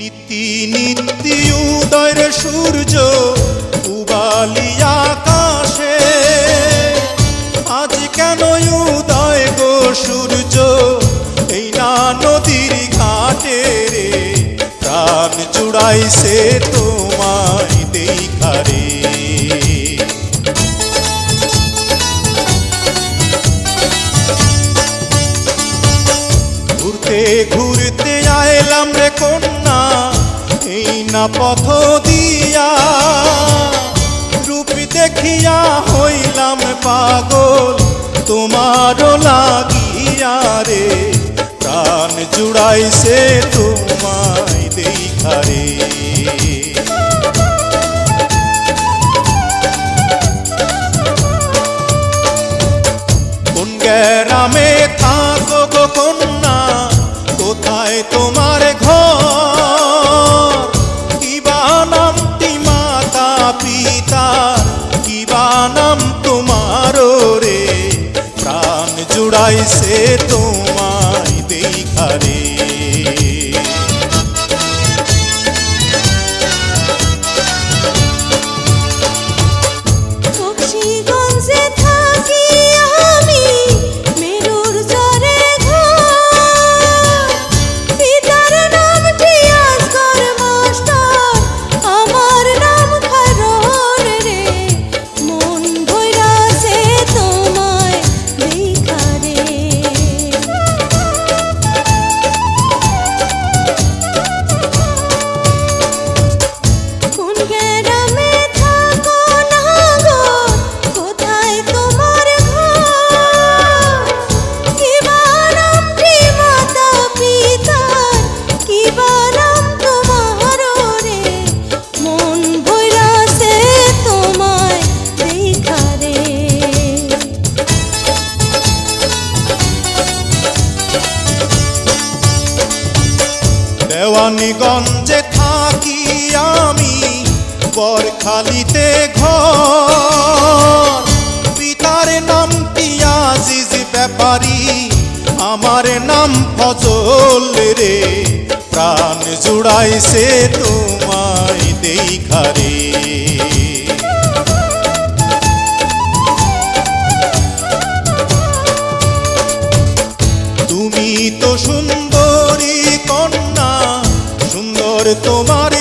নীতি নীতি উদয়ের সূর্য উবালি আকাশে, আজ কেন উদয় গো সূর্য এই না নদীর ঘাটে রে, প্রাণ জুড়াইছে তোমায় দেখা রে। ঘুরতে ঘুরতে আইলাম রে কন্যা এই না পথ দিয়া, রূপ দেখিয়া হইলাম পাগল তোমারও লাগিয়া রে, প্রাণ জুড়াইছে তোমায় দেখা রে। কোন গ্রামে থাকো গো কন্যা, কোথায় তোমার ঘর, কিবা নামটি মাতা পিতার, কিবা নাম তোমার রে, প্রাণ জুড়াইছে তোমায় দেখা রে। দেওয়ানগঞ্জে থাকি আমি বরখালিতে ঘর, পিতার নামটি আজিজ ব্যাপারী, আমার নাম ফজল রে, প্রাণ জুড়াইছে তোমায় দেখা রে। তুমি তো সুন্দরী কন্যা, সুন্দর তোমার